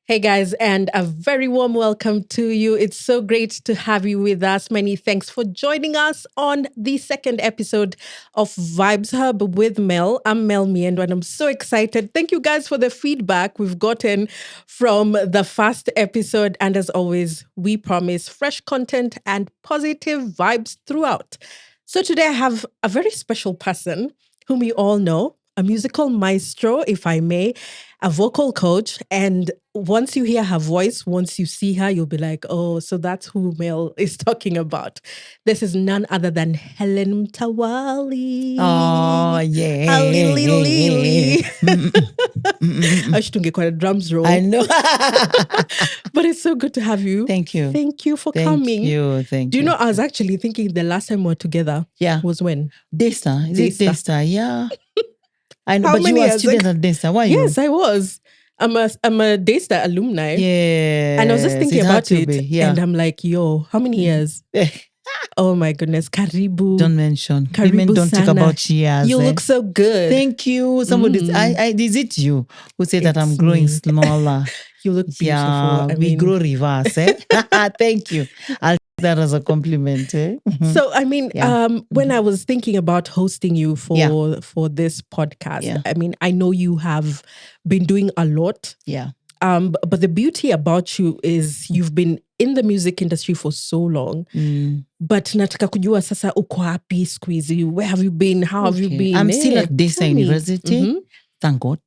Hey guys, and a very warm welcome to you. It's so great to have you with us. Many thanks for joining us on the second episode of Vibes Hub with Mel. I'm Mel Miendo, and I'm so excited. Thank you guys for the feedback we've gotten from the first episode. And as always, we promise fresh content and positive vibes throughout. So today I have a very special person whom you all know, a musical maestro, if I may, a vocal coach. And once you hear her voice, once you see her, you'll be like, oh, so that's who Mel is talking about. This is none other than Hellen Mtawali. Oh, yeah. I should get quite a drums roll. I know. But it's so good to have you. Thank you. Thank you for coming. Thank you. Do you know, I was actually thinking the last time we were together was when? Daystar. Is it Daystar? Yeah. I know, How but you many were a years student at Daystar. Why you? Yes, I was. I'm a Daystar alumni. Yeah. And I was just thinking about it. Yeah. And I'm like, yo, how many years? Oh my goodness. Karibu. Don't mention. Karibu Women don't sana. talk about years. You look so good. Thank you. Somebody, is it you who said that I'm It's growing me. smaller? You look beautiful. Yeah, we grow reverse. Thank you. I'll take that as a compliment. So, I mean, when I was thinking about hosting you for this podcast, I mean, I know you have been doing a lot. Yeah. But the beauty about you is you've been in the music industry for so long. But nataka kujua sasa uko wapi siku hizi? Where have you been? How have you been? I'm still at Daystar University. Thank God.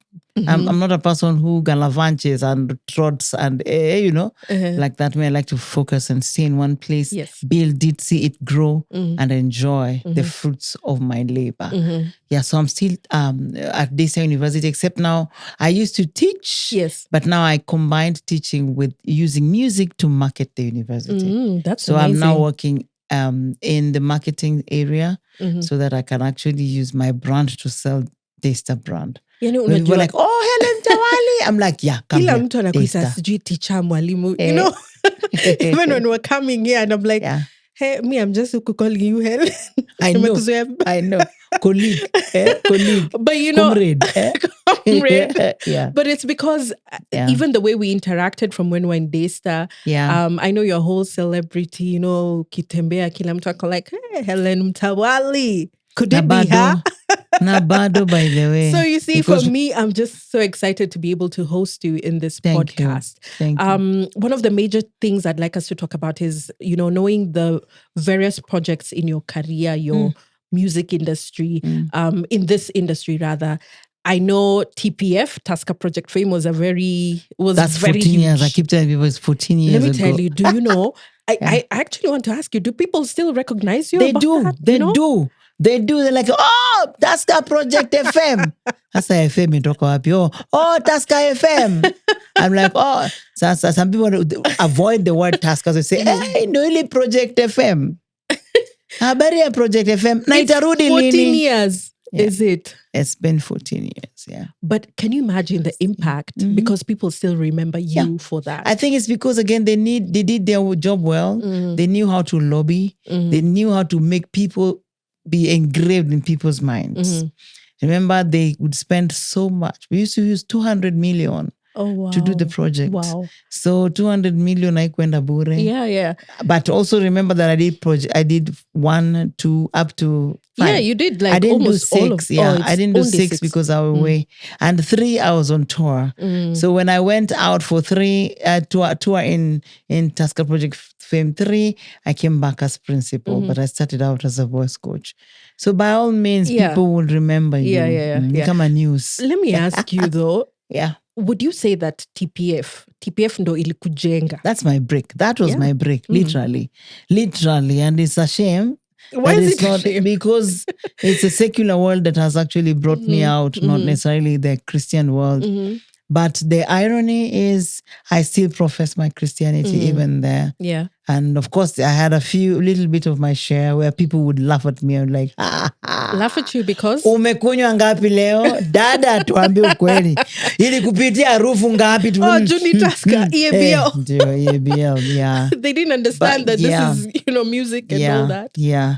I'm not a person who galavanches and trots and, like that. I like to focus and stay in one place, build it, see it grow, and enjoy the fruits of my labor. Yeah, so I'm still at Daystar University, except now I used to teach, but now I combined teaching with using music to market the university. That's so amazing. I'm now working in the marketing area so that I can actually use my brand to sell Daystar brand. When people are like, oh, Hellen Mtawali. I'm like, yeah, come Kila here. mtu anakuita sijui teacher mwalimu. You know, even when we're coming here and I'm like, hey, me, I'm just calling you Helen. I know. Colleague. But you know, comrade. But it's because even the way we interacted from when we're in Daystar, I know you're a whole celebrity, you know, kitembea kila mtu ako like, hey, Hellen Mtawali. Could it be her? Nabado, by the way. So you see, for me, I'm just so excited to be able to host you in this podcast. Thank you. One of the major things I'd like us to talk about is, you know, knowing the various projects in your career, your music industry, in this industry rather. I know TPF, Tusker Project Fame, was That's very 14 huge. years. I keep telling people it's 14 years Let me ago. tell you, do you know, I actually want to ask you, do people still recognize you? They about do. that, They you know? do. They do. They're like, oh, Tusker Project FM. That's a FM in Toko. Oh, Tusker FM. I'm like, oh, so some people avoid the word Tusker. They say, hey, Noeli Project FM. Habari ya Project FM. Na itarudi 14 lini? years, is it? It's been 14 years, yeah. But can you imagine the impact? Because people still remember you for that. I think it's because, again, they did their job well. They knew how to lobby. They knew how to make people be engraved in people's minds. Remember, they would spend so much. We used to use 200 million to do the project. Wow. So 200 million haikwenda bure. Yeah. But also remember that I did 1, 2, up to 5. Yeah, you did like I didn't do almost 6. all of I didn't do only 6 because I was away. And 3, I was on tour. So when I went out for 3 tour in Tusker Project Fame 3, I came back as principal, but I started out as a voice coach. So by all means, people will remember you. Yeah. Become a news. Let me ask you though. Yeah. Would you say that TPF ndo ilikujenga? That's my break. That was my break, literally. And it's a shame. Why is it not because it's a secular world that has actually brought me out, not necessarily the Christian world. But the irony is I still profess my Christianity even there. Yeah. And of course, I had a little bit of my share where people would laugh at me and like, laugh at you because umekunywa ngapi leo? Dada, tuambie ukweli. Ili kupitia harufu ngapi? Oh, Juni Tusker, EABL. Ndio, EABL, yeah. They didn't understand that this is, music and all that. Yeah.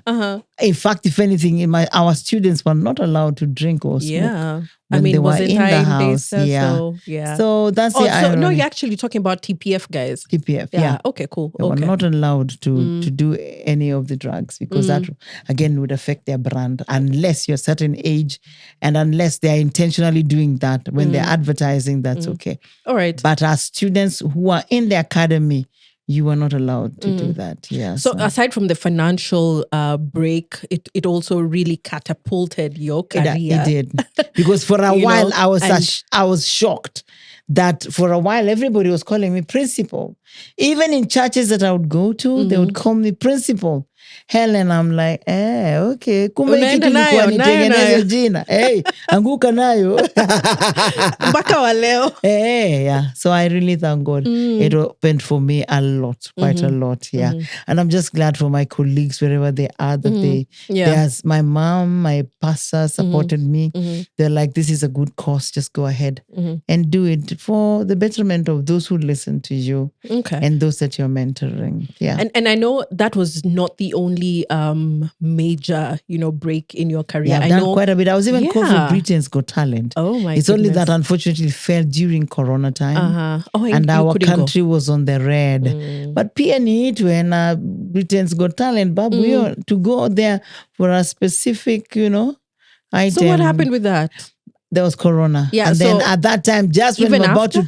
In fact, if anything, our students were not allowed to drink or smoke. Yeah. When they were in the house. Daystar, So that's the irony. So no, you're actually talking about TPF guys. TPF, yeah. Okay, cool. They were not allowed to do any of the drugs because that, again, would affect their brand unless you're a certain age and unless they're intentionally doing that. When they're advertising, that's okay. All right. But as students who are in the academy, you were not allowed to do that. Yeah. So aside from the financial break, it also really catapulted your career. It did. Because for a while, I was shocked that for a while, everybody was calling me principal. Even in churches that I would go to, they would call me principal. Helen, I'm like, okay. Kumbe kitu ilikuwa nitengeneze jina. Hey, anguka nayo. Mpaka wa leo. Yeah. So I really thank God. It opened for me a lot, quite a lot, yeah. And I'm just glad for my colleagues, wherever they are, that there's my mom, my pastor supported me. They're like, this is a good cause. Just go ahead and do it for the betterment of those who listen to you and those that you're mentoring. Yeah. And I know that was not the only major, break in your career. Yeah, I've done quite a bit. I was even called for Britain's Got Talent. Oh my It's only that unfortunately fell during Corona time. And our country was on the red. But pia when Britain's Got Talent, babu, to go there for a specific, item. So what happened with that? There was Corona. Yeah, and then at that time, just when we were about to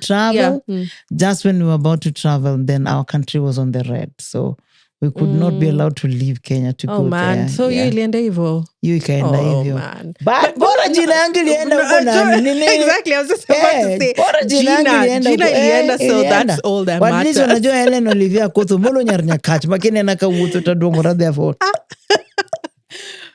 travel, then our country was on the red. So we could not be allowed to leave Kenya to go man. there. So you ilienda hivyo. You ikaenda hivyo. Man. But bora jina yangu ilienda huko na nini. Exactly, I was just about to say. Bora jina yangu ilienda, so that's all that matters. At least unajua Helen Olivia Kotho molo nyarnya catch makini anaka wuto tadongora therefore.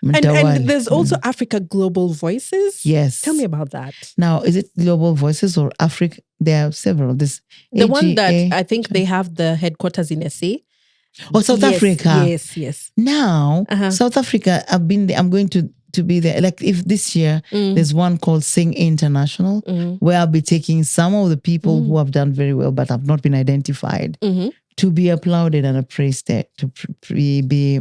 And there's also Africa Global Voices. Yes. Tell me about that. Now, is it Global Voices or Africa? There are several. The one that I think they have the headquarters in SA. Oh, South Africa. Yes. Now, South Africa, I've been there. I'm going to be there. Like if this year, there's one called Sing International, where I'll be taking some of the people who have done very well, but have not been identified. To be applauded and appraised there, to be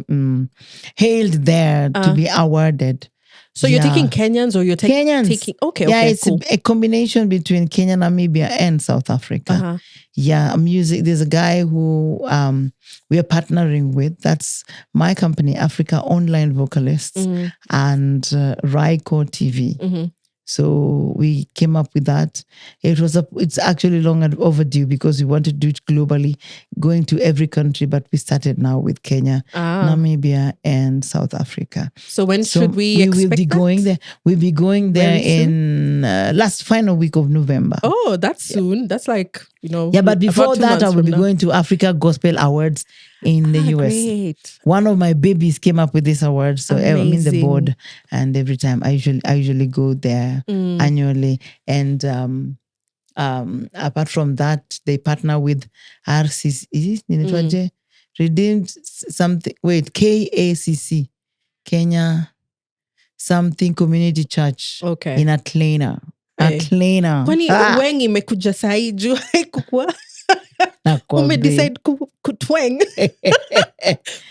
hailed there, to be awarded. So you're taking Kenyans or you're Kenyans. taking... Okay, it's cool. a combination between Kenya, Namibia, and South Africa. Yeah, music. There's a guy who we are partnering with. That's my company, Africa Online Vocalists, and Raiko TV. So we came up with that. It's actually long overdue because we wanted to do it globally, going to every country, but we started now with Kenya, Namibia, and South Africa. So when should we expect will be that? going there. We'll be going there in last final week of November. Oh, that's soon. That's like, Yeah, but before that, I will be going to Africa Gospel Awards in the US. Great. One of my babies came up with this award, so I'm in the board, and every time I usually go there annually. And apart from that, they partner with RCC. Is it Redeemed something? Wait, KACC, Kenya something Community Church. Okay. In Atlanta. Atlanta. Kwani wengi imekuja sahi juu haikukuwa? Decide kutweng.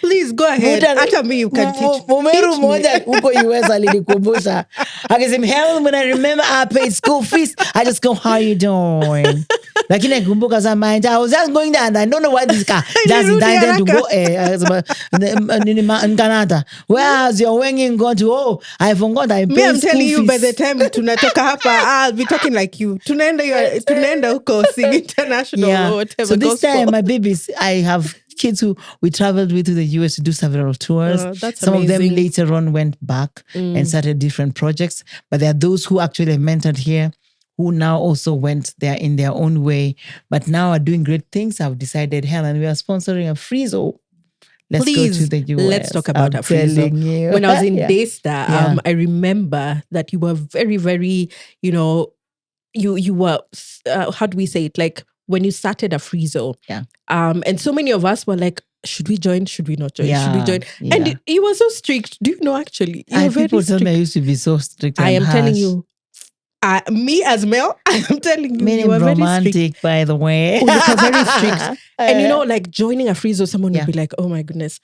Please go ahead. Hata me you can teach. Mumeru moja huko US alinikumbusha. Akasema, Helen, when I remember I paid school fees, I just go, how you doing? Lakini nakumbuka zamani, I was just going there and I don't know why this guy just intended to go in Canada. Where's your winging going to? Oh, I forgot I paid school fees. I'm telling you, by the time tunatoka hapa, I'll be talking like you. Tunaenda huko Sing International or whatever. So this time, my babies, I have kids who we traveled with to the US to do several tours. Some of them later on went back and started different projects. But there are those who actually mentored here who now also went there in their own way, but now are doing great things. I've decided, Helen, we are sponsoring a free zone. Let's go to the US. Let's talk about a free zone. When I was in Daystar, I remember that you were very, very, you were, how do we say it? Like, when you started a free zone. Yeah. And so many of us were like, should we join? Should we not join? Yeah, should we join? yeah. And you were so strict. Do you know, actually? You were very People tell strict. me I used to be so strict and I am harsh. telling you. Me as Mel, I am telling you, you were romantic, very strict. by the way. Oh, you were very strict. And you know, like joining Afrizo, someone would be like, oh my goodness.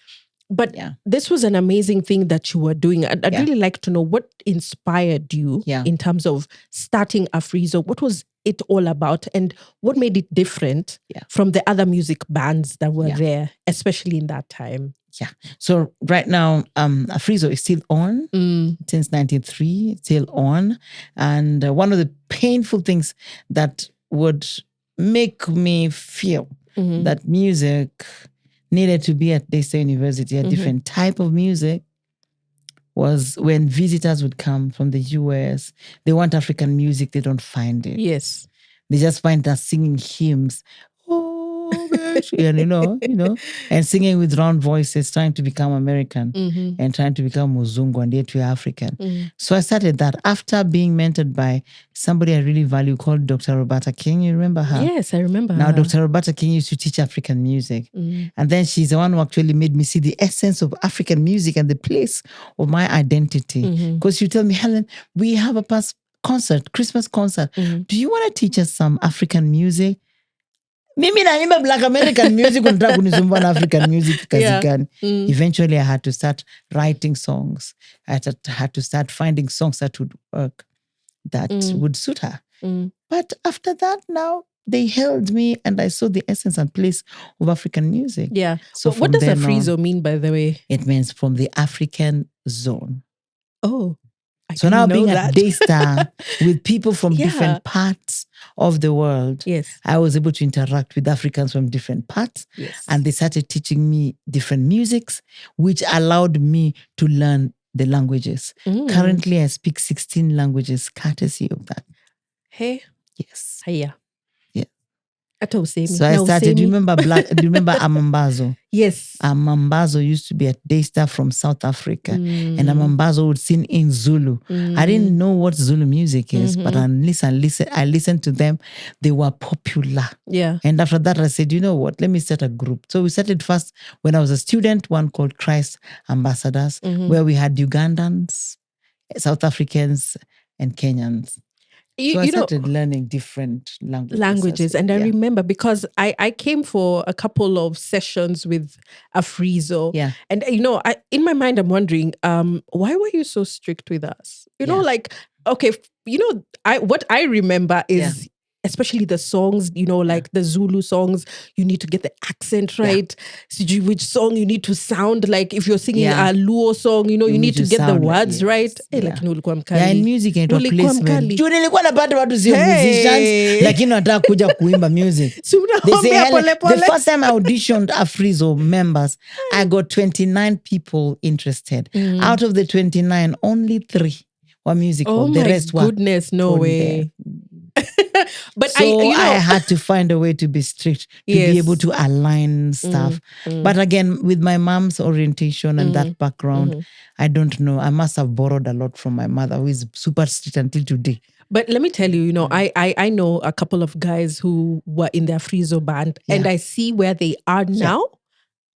But this was an amazing thing that you were doing. I'd really like to know what inspired you in terms of starting Afrizo. What was it all about? And what made it different from the other music bands that were there, especially in that time? Yeah. So right now, Afrizo is still on since 1993. It's still on. And one of the painful things that would make me feel that music needed to be at Daystar University, a different type of music, was when visitors would come from the US. They want African music. They don't find it. Yes. They just find us singing hymns. And you know, and singing with round voices, trying to become American and trying to become Muzungu, and yet we're African. So I started that after being mentored by somebody I really value called Dr. Roberta King. You remember her? Yes, I remember Now, her. Dr. Roberta King used to teach African music. And then she's the one who actually made me see the essence of African music and the place of my identity. Because you tell me, Helen, we have a concert, Christmas concert. Do you want to teach us some African music? Mimi naimba Black American music unataka kunisumbua na African music kazi gani? Eventually I had to start writing songs. I had to start finding songs that would work, that would suit her. But after that, now they held me and I saw the essence and place of African music. Yeah. So what does Afrizo mean, by the way? It means from the African zone. Oh. So now being at Daystar with people from different parts of the world, I was able to interact with Africans from different parts. And they started teaching me different musics, which allowed me to learn the languages. Currently, I speak 16 languages courtesy of that. Hey? Yes. Hiya. So I started, do you remember Amambazo? Yes. Amambazo used to be at Daystar from South Africa. And Amambazo would sing in Zulu. I didn't know what Zulu music is, but I listened to them. They were popular. Yeah. And after that, I said, you know what, let me start a group. So we started first when I was a student, one called Christ Ambassadors, where we had Ugandans, South Africans, and Kenyans. So I started learning different languages. And I remember because I came for a couple of sessions with Afrizo. Yeah. And, in my mind, I'm wondering, why were you so strict with us? You know, like, okay, what I remember is... especially the songs, like the Zulu songs, you need to get the accent right. Which song you need to sound like, if you're singing a Luo song, you need to get the words right. In music and placement. Nilikuwa napata watu sio musicians, lakini nataka kuja kuimba music. They say, the first time I auditioned Afrizo members, I got 29 people interested. Out of the 29, only 3 were musical. Oh the rest my goodness, no way. But so I had to find a way to be strict, to be able to align stuff. But again, with my mom's orientation and that background, I don't know. I must have borrowed a lot from my mother, who is super strict until today. But let me tell you, I know a couple of guys who were in their Afrizo band, and I see where they are now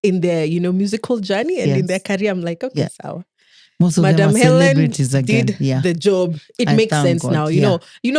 in their, musical journey and in their career. I'm like, okay, sour. Most of Madam them are Helen celebrities again. did the job. It makes sense God. Now.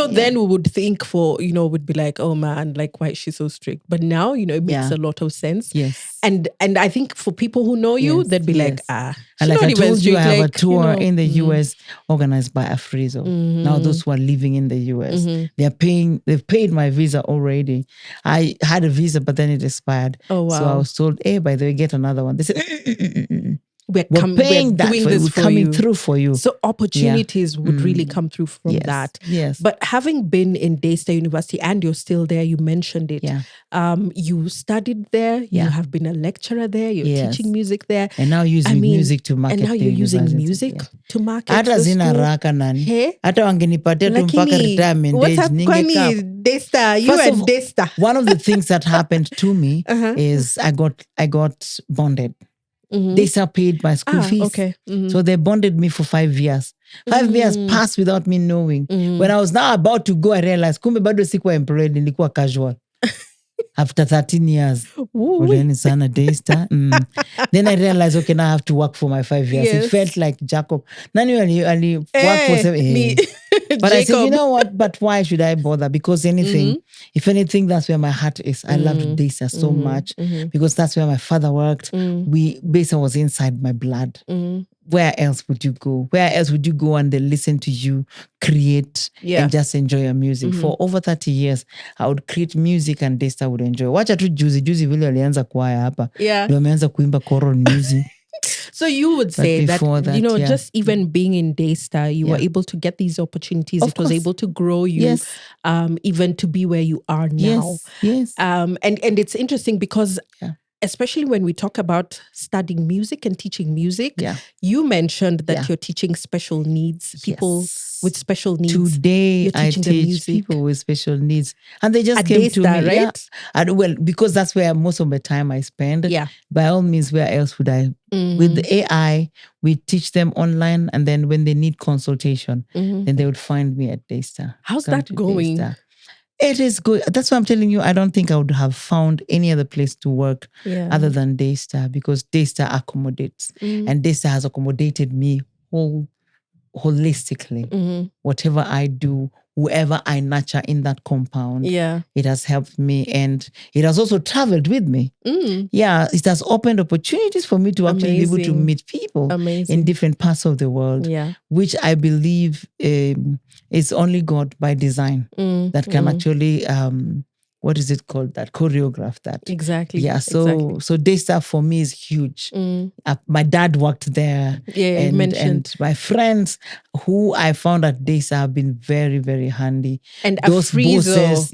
Then we would think would be like, oh man, like why is she so strict? But now, it makes a lot of sense. Yes. And I think for people who know you, they'd be like, and like I told you, I have a tour in the US organized by Afrizo. Now those who are living in the US, they've paid my visa already. I had a visa, but then it expired. Oh wow. So I was told, hey, by the way, get another one. They said, we're paying that doing this for coming you. Through for you. So opportunities would really come through from that. Yes. But having been in Daystar University, and you're still there, you mentioned it. Yeah. You studied there. You have been a lecturer there. You're teaching music there. And now using music to market. And now you're using music to market. Hata zina raka nani. Hata wangenipatia tu mpaka retirement age. Kwani Daystar, and Daystar. One of the things that happened to me is I got bonded. Daystar paid my school fees. Okay. So they bonded me for 5 years. 5 years passed without me knowing. When I was now about to go, I realized, kumbe bado sikuwa employed, nilikuwa casual. After 13 years. Then sana Daystar. Then I realized, okay, now I have to work for my 5 years. It felt like Jacob. Nani ali work for 7 years. But I said, you know what? But why should I bother? Because if anything, that's where my heart is. I loved Daystar so much because that's where my father worked. Daystar was inside my blood. Where else would you go? Where else would you go and they listen to you, create, and just enjoy your music? For over 30 years, I would create music and Daystar would enjoy. Wacha tu juzi vile alianza kwaya hapa. Ndio ameanza kuimba choral music. So you would say that, you know, just even being in Daystar, you were able to get these opportunities. It was able to grow you, even to be where you are now. Yes. And it's interesting because especially when we talk about studying music and teaching music, you mentioned that you're teaching special needs, people with special needs. Today, I teach people with special needs. And they just came to me. Right? And well, because that's where most of my time I spend. By all means, where else would I? With the AI, we teach them online. And then when they need consultation, then they would find me at Daystar. How's that going? Daystar. It is good. That's why I'm telling you, I don't think I would have found any other place to work other than Daystar, because Daystar accommodates. And Daystar has accommodated me holistically. Whatever I do, whoever I nurture in that compound, it has helped me. And it has also traveled with me. It has opened opportunities for me to actually be able to meet people in different parts of the world, which I believe is only God by design that can actually, what is it called? That choreograph that. Exactly. So Daystar for me is huge. My dad worked there. You mentioned. And my friends who I found at Daystar have been very, very handy. And those Afrizo. bosses,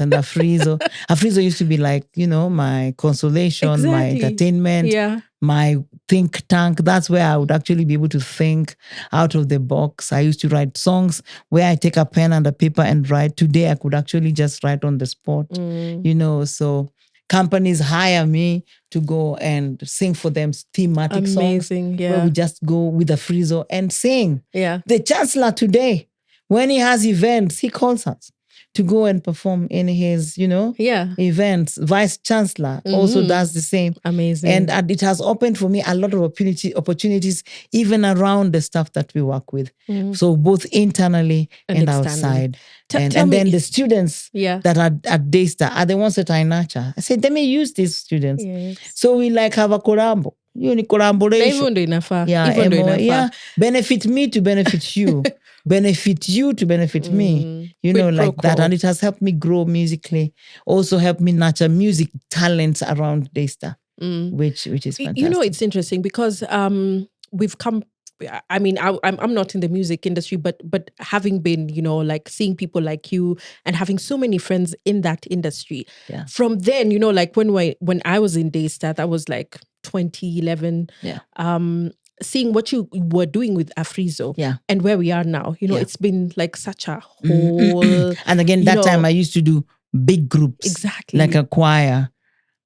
and Afrizo. Afrizo used to be like, you know, my consolation, my entertainment, my think tank. That's where I would actually be able to think out of the box. I used to write songs where I take a pen and a paper and write. Today, I could actually just write on the spot, you know. So companies hire me to go and sing for them thematic songs. Where we just go with a Afrizo and sing. The chancellor today, when he has events, he calls us to go and perform in his, you know, events. Vice Chancellor also does the same. Amazing. And it has opened for me a lot of opportunities, even around the stuff that we work with. So both internally and outside. And then the students that are at Daystar are the ones that I nurture. I said, let me use these students. So we like have a collaboration. Benefit me to benefit you. Benefit you to benefit me. You know, like that. And it has helped me grow musically. Also helped me nurture music talents around Daystar, which is fantastic. You know, it's interesting because we've come, I mean, I'm not in the music industry, but having been, you know, like seeing people like you and having so many friends in that industry. From then, you know, like when I was in Daystar, that was like 2011. Seeing what you were doing with Afrizo and where we are now, you know, it's been like such a whole... And again, that time I used to do big groups. Exactly. Like a choir.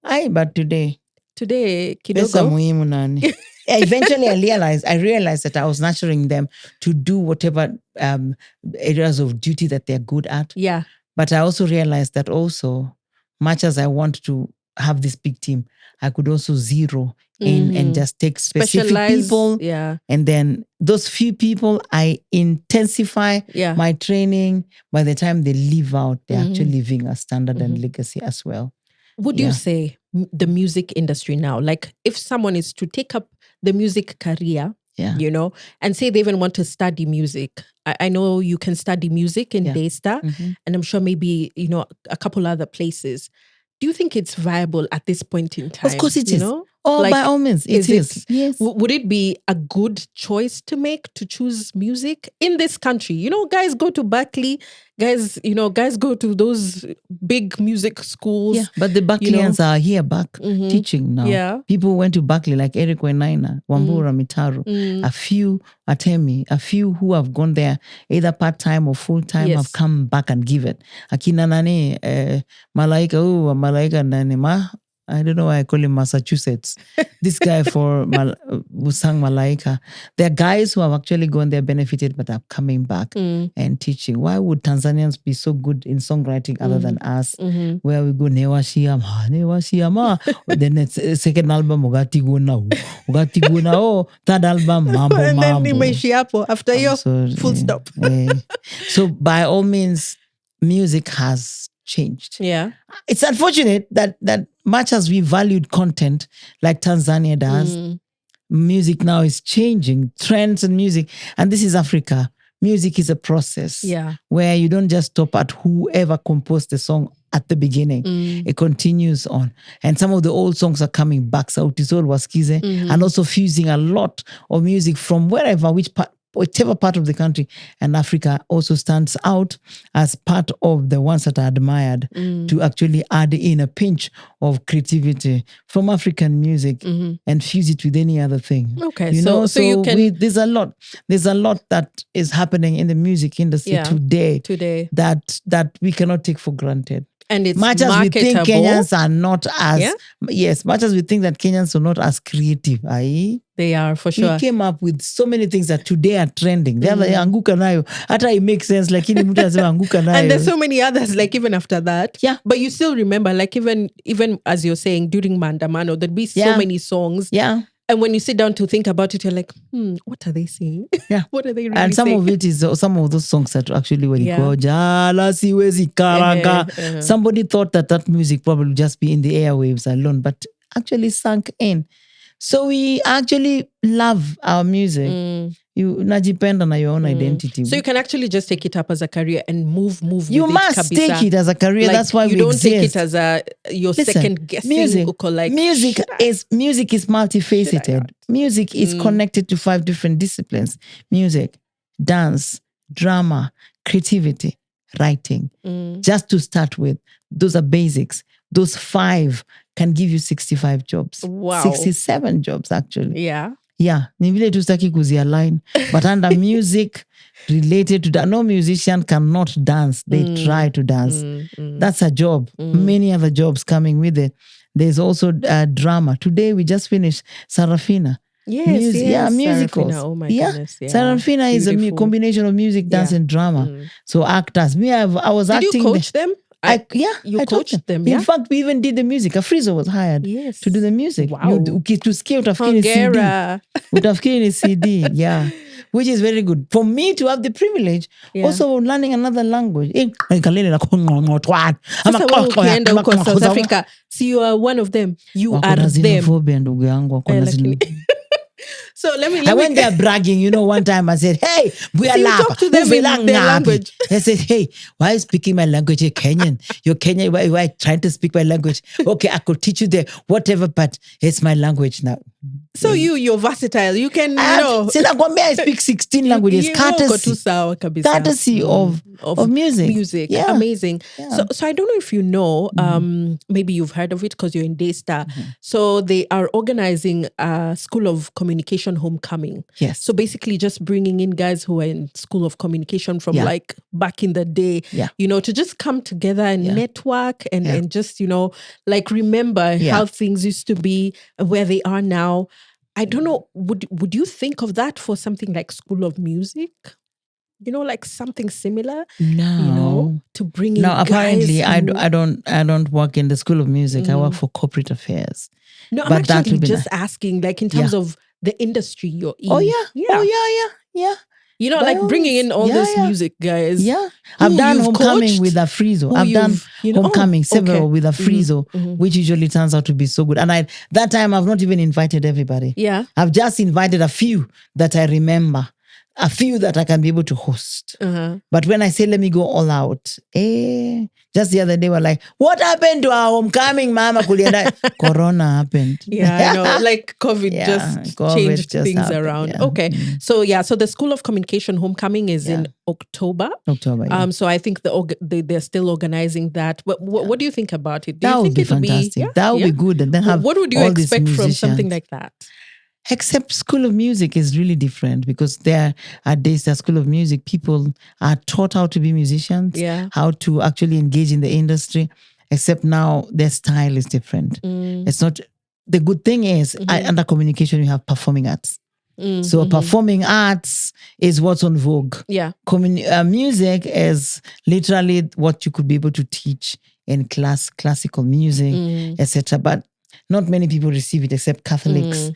But today, kidogo. Eventually I realized that I was nurturing them to do whatever areas of duty that they're good at. But I also realized that also, much as I want to have this big team, I could also zero in and just take specific people. And then those few people, I intensify my training. By the time they leave out, they're actually leaving a standard and legacy as well. Would you say the music industry now, like if someone is to take up the music career, you know, and say they even want to study music, I know you can study music in Daystar, and I'm sure maybe, you know, a couple other places. Do you think it's viable at this point in time? Of course it is. Know? Like, by all means, it is. Yes. Would it be a good choice to make, to choose music in this country? You know, guys go to Berkeley, guys go to those big music schools. But the Berkeleyans are here back teaching now. People went to Berkeley like Eric Wenaina, Wambura Mitaru, a few Atemi, a few who have gone there either part-time or full-time have come back and give it. Akina nani, Malaika nani I don't know why I call him Massachusetts. This guy who sang Malaika. There are guys who have actually gone there, benefited, but are coming back and teaching. Why would Tanzanians be so good in songwriting other than us? Where we go, Newa Shiama. Then it's second album, Ugati Guna, oh, third album, Mambo. And then Imeshiapo after your full stop. So by all means, music has changed. Yeah. It's unfortunate that much as we valued content like Tanzania does, music now is changing. Trends in music. And this is Africa. Music is a process where you don't just stop at whoever composed the song at the beginning. It continues on. And some of the old songs are coming back. Sauti Sol Waskize. And also fusing a lot of music from wherever, whichever part of the country, and Africa also stands out as part of the ones that are admired to actually add in a pinch of creativity from African music and fuse it with any other thing. Okay, so you can... there's a lot that is happening in the music industry today that we cannot take for granted. And it's much as marketable. We think Kenyans are not as much as we think that Kenyans are not as creative, they are for sure. We came up with so many things that today are trending. The other anguka nayo, hata it makes sense. Like mtu anasema anguka nayo. And there's so many others. Like even after that, But you still remember, like even as you're saying, during Maandamano, there'd be so many songs. Yeah. And when you sit down to think about it, you're like, what are they saying? Yeah. What are they really saying? And some saying? of it is some of those songs that actually when you go, Jala siwezi karanga. Somebody thought that music probably just be in the airwaves alone, but actually sunk in. So we actually love our music. You najipenda na your own identity. So you can actually just take it up as a career and move you with must it, take it as a career. That's why you don't take it as your second guessing. Music is multifaceted. Music is connected to 5 different disciplines: music, dance, drama, creativity, writing. Just to start with, those are basics. Those 5 can give you 65 jobs. Wow. 67 jobs actually. Yeah. Ni vile tu sitaki kuzialign. But under music related to that, no musician cannot dance. They try to dance. That's a job. Many other jobs coming with it. There's also drama. Today we just finished Sarafina. Yes, Yeah, musicals. Sarafina, oh my goodness. Yeah. Sarafina is a combination of music, dance, and drama. So actors. I was acting. Did you coach them? You coached them. In fact, we even did the music. Afro was hired to do the music. Wow. Tusikie utafikiri ni CD. Yeah. Which is very good. For me to have the privilege also learning another language. South Africa. So you are one of them. You are them. So let me. I went there bragging, one time I said, hey, we are talk to them in their language. I said, hey, why are you speaking my language? You're Kenyan. You're Kenyan. Why are you trying to speak my language? Okay, I could teach you the whatever, but it's my language now. So you're versatile. You can, I speak 16 languages. Courtesy of music. Music. Yeah. Amazing. Yeah. So I don't know if you know, maybe you've heard of it because you're in Daystar. So they are organizing a School of Communication homecoming. Yes. So basically just bringing in guys who are in School of Communication from like back in the day, to just come together and network and just, like remember how things used to be, where they are now. I don't know, would you think of that for something like School of Music? Like something similar? No. To bring in apparently guys I don't work in the School of Music. I work for corporate affairs. No, I'm actually just asking, like in terms of the industry you're in. Oh yeah. Like bringing in all these music guys. Yeah. I've done homecoming with Afrizo. I've done homecoming several with Afrizo, which usually turns out to be so good. And that time I've not even invited everybody. Yeah. I've just invited a few that I remember. A few that I can be able to host. But when I say, let me go all out, just the other day we're like, what happened to our homecoming, Mama? Corona happened. Yeah, I know. Like COVID just changed things around. Yeah. Okay. So the School of Communication homecoming is in October. Yeah. So I think they're still organizing that. But what do you think about it? Do that you think it would be fantastic? That would be good. And then have what would you expect from something like that? Except School of Music is really different because there at Daystar School of Music, people are taught how to be musicians, how to actually engage in the industry. except now their style is different. It's not, the good thing is under communication you have performing arts. So performing arts is what's on vogue. Yeah. Music is literally what you could be able to teach in classical music, etc. But not many people receive it except Catholics,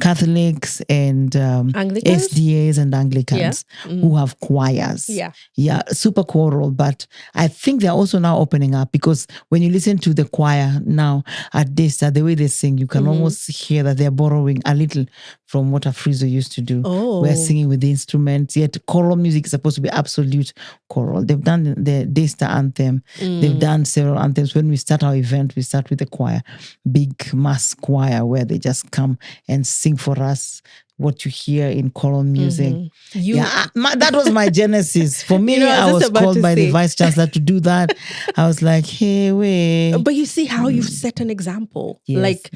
Catholics and SDAs and Anglicans who have choirs. Yeah, super choral. But I think they're also now opening up, because when you listen to the choir now at Daystar, the way they sing, you can almost hear that they're borrowing a little from what Afro used to do. We're singing with the instruments, yet choral music is supposed to be absolute choral. They've done the Daystar anthem. They've done several anthems. When we start our event, we start with the choir, big mass choir, where they just come and sing for us what you hear in choral music. That was my genesis. For me, I was called by the vice chancellor to do that. I was like, hey, wait. But you see how you've set an example. Yes. Like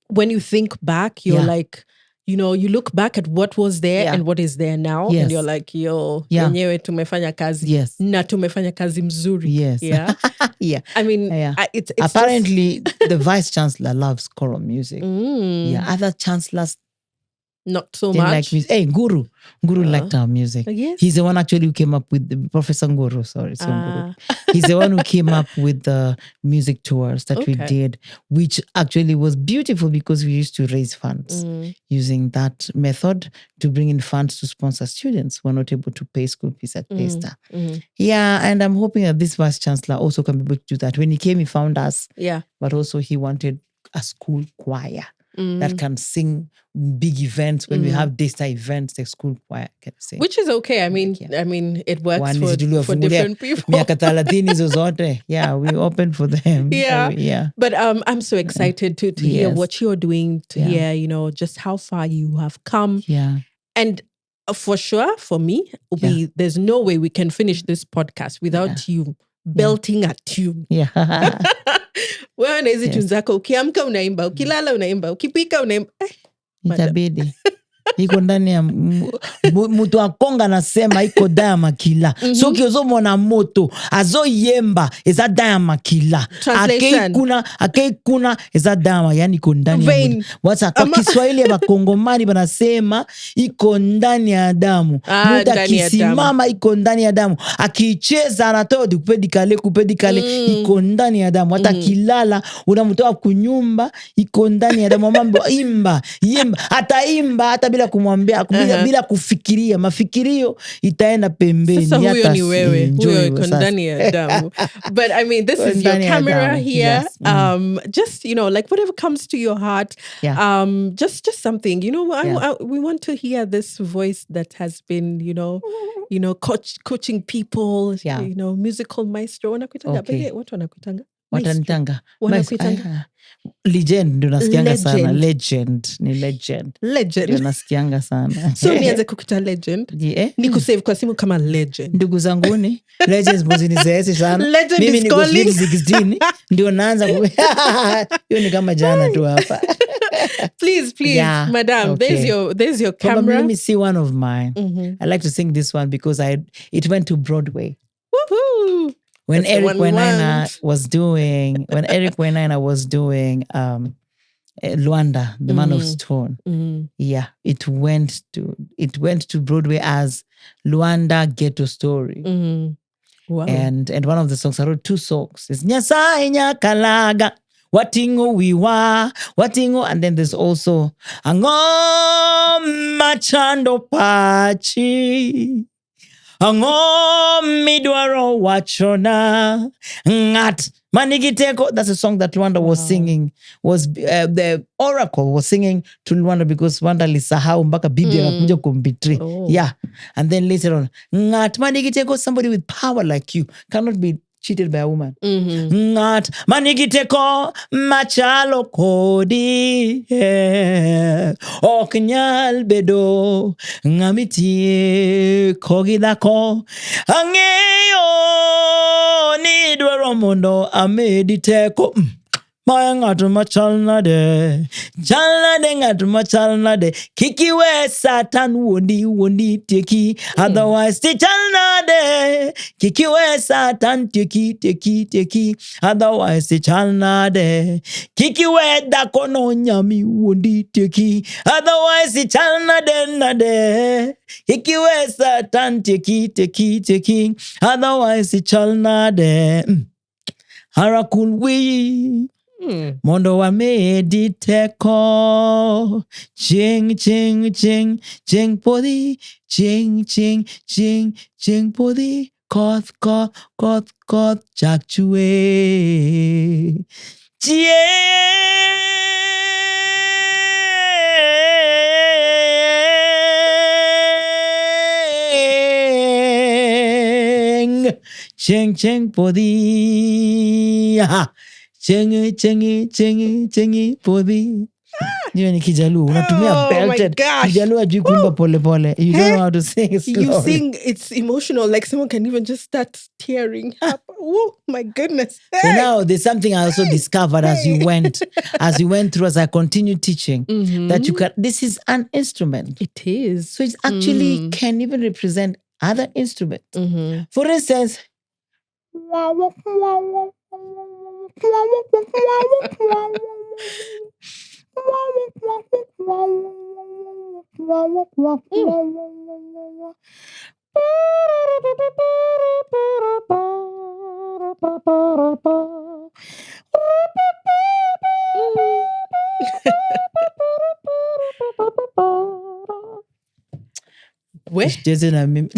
when you think back, you're like, you know, you look back at what was there and what is there now, and you're like, wenyewe tumefanya kazi, na tumefanya kazi mzuri. Yeah. I mean, it's apparently the vice chancellor loves choral music. Other chancellors not so much. Like music. Hey, Guru liked our music. Yes. He's the one actually who came up with Professor Guru. Guru. He's the one who came up with the music tours that we did, which actually was beautiful, because we used to raise funds using that method to bring in funds to sponsor students who are not able to pay school fees at Daystar. Yeah, and I'm hoping that this vice chancellor also can be able to do that. When he came, he found us. But also he wanted a school choir that can sing big events. When we have Daystar events, the school choir can sing. Which is okay. I mean, it works for different people. Yeah, we open for them. But I'm so excited to hear what you're doing, to hear, you know, just how far you have come. And for sure, for me, there's no way we can finish this podcast without you belting a tune. Wewe na hizi tune zako, ukiamka unaimba, ukilala unaimba, ukipika unaimba. Itabidi. Iko ndani ya mtu akonga nasema iko daya makila. So kiozo mwana moto azo yemba eza daya makila. Akei kuna eza daya, yani iko ndani ya moto. Wasa kwa Kiswahili ya Kongomani banasema iko ndani ya damu. Muda kisimama iko ndani ya damu. Akicheza anatoa kupedikale iko ndani ya damu. Hata kilala unamutoa kunyumba iko ndani ya damu. Mambo imba hata bila kumwambia, bila kufikiria, mafikirio itaenda pembeni. Sasa huyo ni wewe, huyo iko ndani ya damu. But I mean, this is your camera here. Just, you know, like whatever comes to your heart. Just something, you know, we want to hear this voice that has been, you know, coaching people, you know, musical maestro. Okay. What wanakutanga? Watanitanga. Legend ndio nasikianga sana. Legend. Ndio nasikianga sana. So nianze kukuta legend. Ni kusave kwa simu kama legend. Ndugu zanguni, legends muzini zeesi sana. Legend mimi is ni calling. 16 ndio naanza hiyo ni kama jana tu hapa. Please, madam, there's your camera. Let me see one of mine. I like to sing this one because it went to Broadway. Woohoo! When Eric Wainaina was doing Luanda, the Man of Stone. It went to Broadway as Luanda Ghetto Story. Wow. And one of the songs, I wrote 2 songs. It's Nyasai Nyakalaga, Watingo Wiwa, Watingo, and then there's also Angom Machando Pachi. Midwaro wachona ngat manigiteko. That's a song that Luanda was singing. Was the oracle was singing to Luanda because Luanda lisahau mpaka bibi anakuja kumbetray. And then later on, ngat manigiteko, somebody with power like you cannot be cheated by a woman. Ngat manigiteko machalo kodi oknyal bedo ngamitie kogidako angeyo ni dwaro mondo amediteko Maya ngatuma chalnade. Chalnade ngatuma chalnade. Kiki we Satan wondi teki. Otherwise the chalnade. Kiki we Satan teki. Otherwise the chalnade. Kiki we dakono nyami wondi teki. Otherwise the chalnade nade. Kiki we Satan teki. Otherwise the chalnade. Harakulwi. Mondo wa mediteko. Ching podi. Ching podi. Koth chakchue. Ching podi. Chengi podi. Hiyo ni Kijaluo. Unatumia belted. Kijaluo ajui kuimba pole pole. You don't know how to sing slowly. You sing, it's emotional. Like someone can even just start tearing up. Oh my goodness. Hey. So now there's something I also discovered as you went through, as I continued teaching, that you can, this is an instrument. It is. So it actually can even represent other instruments. For instance,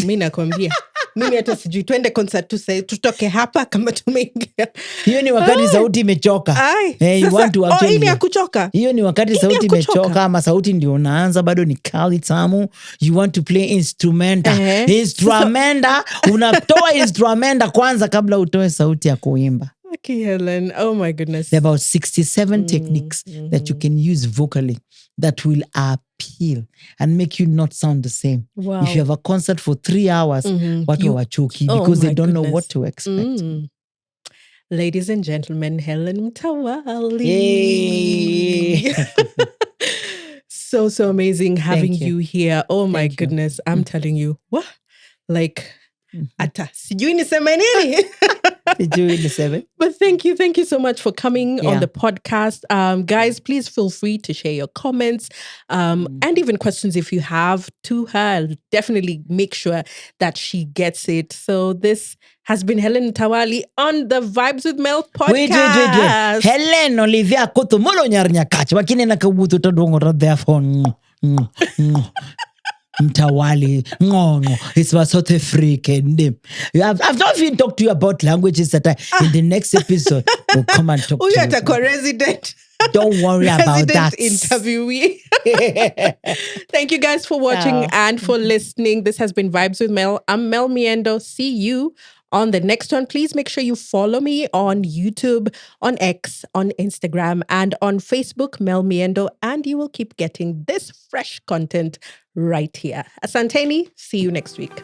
mi nakwambia mimi hata sijui twende concert tutoke hapa kama tumeingia. Hiyo ni wakati sauti imechoka. You want to actually, ini ya kuchoka. Hiyo ni wakati sauti imechoka, ama sauti ndio unaanza bado ni kali tamu. You want to play instrumenta. Instrumenta, unatoa instrumenta kwanza kabla utoe sauti ya kuimba. Okay, Helen. Oh my goodness. There are about 67 techniques that you can use vocally that will appeal and make you not sound the same. Wow. If you have a concert for 3 hours, watu wachoki because they don't know what to expect. Ladies and gentlemen, Hellen Mtawali. Yay! So amazing having you here. Oh my goodness. I'm telling you. What? Like, ata sijui niseme nini. But thank you so much for coming on the podcast. Guys, please feel free to share your comments and even questions if you have to her. I'll definitely make sure that she gets it. So this has been Hellen Mtawali on the Vibes with Mel podcast. Wait. Helen Olivia Koto Molo Nyarnyakacha. Wakine nakabuto tadongo radhafon. Mtawali, it's my South African name. I've not even talked to you about languages that in the next episode we'll come and talk to you. Resident. Don't worry about that. Interviewee. Thank you guys for watching and for listening. This has been Vibes with Mel. I'm Mel Miendo. See you on the next one. Please make sure you follow me on YouTube, on X, on Instagram, and on Facebook, Mel Miendo, and you will keep getting this fresh content right here. Asanteni, see you next week.